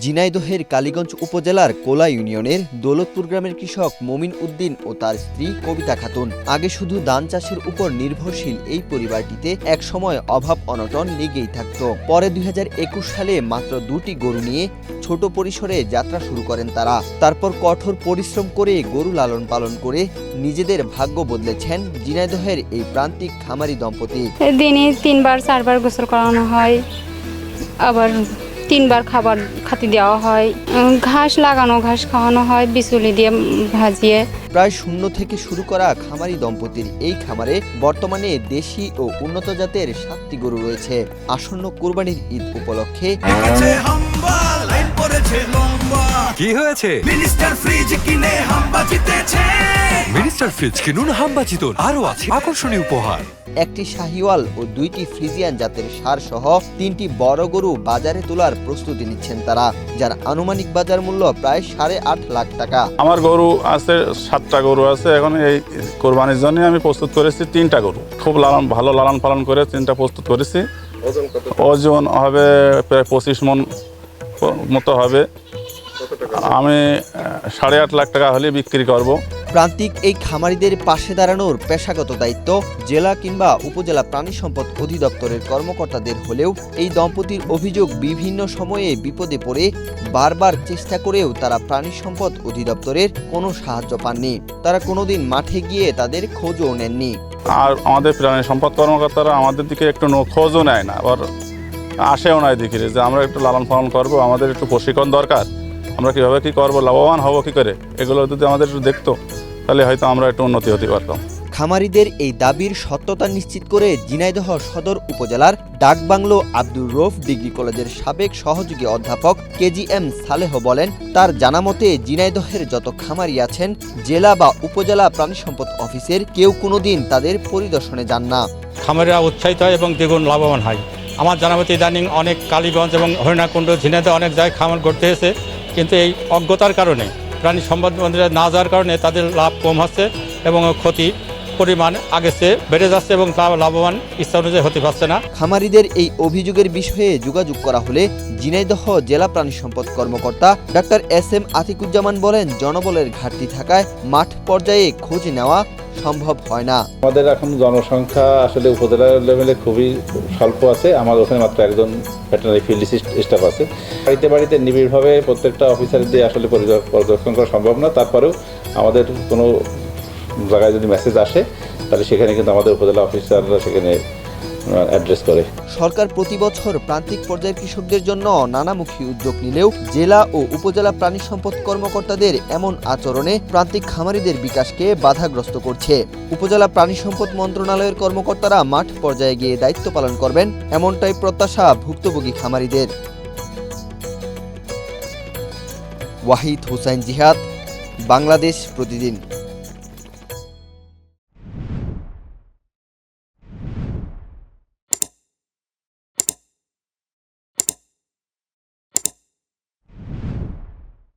ঝিনাইদহের কালীগঞ্জ উপজেলার কোলা ইউনিয়নের দৌলতপুর গ্রামের কৃষক মমিন উদ্দিন ও তার স্ত্রী কবিতা খাতুন। আগে শুধু ধান চাষের উপর নির্ভরশীল এই পরিবারটিতে একসময় অভাব অনটন লেগেই থাকত। পরে ২০২১ সালে মাত্র ২টি গরু নিয়ে ছোট পরিসরে যাত্রা শুরু করেন তারা। তারপর কঠোর পরিশ্রম করে গরু লালন পালন করে নিজেদের ভাগ্য বদলেছেন ঝিনাইদহের এই প্রান্তিক খামারি দম্পতি। দিনে ৩-৪বার গোসল করানো হয়, আবার 3বার খাবার খাতি দেওয়া হয়, ঘাস লাগানো, ঘাস খাওয়ানো হয় বিচুলি দিয়ে ভাজিয়ে। প্রায় শূন্য থেকে শুরু করা খামারি দম্পতির এই খামারে বর্তমানে দেশি ও উন্নত জাতের 7টি গরু রয়েছে। আসন্ন কুরবানির ঈদ উপলক্ষে কি হয়েছে? মিনিস্টার ফ্রিজ কিনে হাম্বা জিতেছে। মিনিস্টার ফ্রিজ কিনুন, হাম্বা জিতুন। আরো আছে আকর্ষণীয় উপহার। একটি শাহিওয়াল ও 2টি ফ্রিজিয়ান জাতের ষাঁড় সহ 3টি বড় গরু বাজারে তোলার প্রস্তুতি নিচ্ছেন তারা, যার আনুমানিক বাজার মূল্য প্রায় 8.5 লাখ টাকা। আমার গরু আছে 7টা গরু আছে। এখন এই কোরবানির জন্য আমি প্রস্তুত করেছি 3টা গরু। খুব ভালো লালন পালন করে 3টা প্রস্তুত করেছি। ওজন হবে প্রায় 25 মণ মতো হবে। আমি 8.5 লাখ টাকা হলে বিক্রি করব। প্রান্তিক এই খামারিদের পাশে দাঁড়ানোর পেশাগত দায়িত্ব জেলা কিংবা উপজেলা প্রাণী সম্পদ অধিদপ্তরের কর্মকর্তাদের হলেও এই দম্পতির অভিযোগ বিভিন্ন সময়ে বিপদে পড়ে বারবার চেষ্টা করেও তারা প্রাণী সম্পদ অধিদপ্তরের কোনো সাহায্য পাননি। তারা কোনোদিন মাঠে গিয়ে তাদের খোঁজও নেননি। আর আমাদের প্রাণী সম্পদ কর্মকর্তারা আমাদের দিকে একটু খোঁজও নেয় না, আবার আসেও না দিকে যে আমরা একটু লালন পালন করবো, আমাদের একটু প্রশিক্ষণ দরকার, আমরা কীভাবে কী করবো, লাভবান হবো কী করে, এগুলো যদি আমাদের একটু দেখতো তাহলে হয়তো আমরা একটু উন্নতি হতে পারতাম। খামারিদের এই দাবির সত্যতা নিশ্চিত করে ঝিনাইদহ সদর উপজেলার ডাকবাংলো আব্দুর রৌফ ডিগ্রি কলেজের সাবেক সহযোগী অধ্যাপক KGM সালেহ বলেন, তার জানামতে ঝিনাইদহের যত খামারি আছেন জেলা বা উপজেলা প্রাণী সম্পদ অফিসের কেউ কোনোদিন তাদের পরিদর্শনে যান না। খামারিরা উৎসাহিত হয় এবং দ্বিগুণ লাভবান হয়। আমার জানামতে ইদানিং অনেক কালীগঞ্জ এবং হরিণাকুণ্ড ঝিনাইদহ অনেক জায়গায় খামার গড়তে হয়েছে, কিন্তু এই অজ্ঞতার কারণে প্রাণী সম্পদ মন্ত্রীরা না যাওয়ার কারণে তাদের লাভ কম হচ্ছে এবং ক্ষতি পরিমাণ আগের চেয়ে বেড়ে যাচ্ছে এবং লাভবান ইচ্ছা অনুযায়ী হতে পারছে না। খামারিদের এই অভিযোগের বিষয়ে যোগাযোগ করা হলে ঝিনাইদহ জেলা প্রাণী সম্পদ কর্মকর্তা ডাক্তার SM আতিকুজ্জামান বলেন, জনবলের ঘাটতি থাকায় মাঠ পর্যায়ে খোঁজ নেওয়া সম্ভব হয় না। আমাদের এখন জনসংখ্যা আসলে উপজেলা লেভেলে খুবই স্বল্প আছে। আমার ওখানে মাত্র একজন ভেটেরিনারি ফিল্ড স্টাফ আছে। বাড়িতে বাড়িতে নিবিড়ভাবে প্রত্যেকটা অফিসার দিয়ে আসলে পরিদর্শন করা সম্ভব না। তারপরেও আমাদের কোনো জায়গায় যদি মেসেজ আসে তাহলে সেখানে কিন্তু আমাদের উপজেলা অফিসাররা সেখানে অ্যাড্রেস করে। সরকার প্রতি বছর প্রান্তিক পর্যায়ের কৃষকদের জন্য নানামুখী উদ্যোগ নিলেও জেলা ও উপজেলা প্রাণী সম্পদ কর্মকর্তাদের এমন আচরণে প্রান্তিক খামারিদের বিকাশকে বাধাগ্রস্ত করছে। উপজেলা প্রাণী সম্পদ মন্ত্রণালয়ের কর্মকর্তারা মাঠ পর্যায়ে গিয়ে দায়িত্ব পালন করবেন, এমনটাই প্রত্যাশা ভুক্তভোগী খামারিদের। ওয়াহিদ হুসাইন জিহাদ, বাংলাদেশ প্রতিদিন।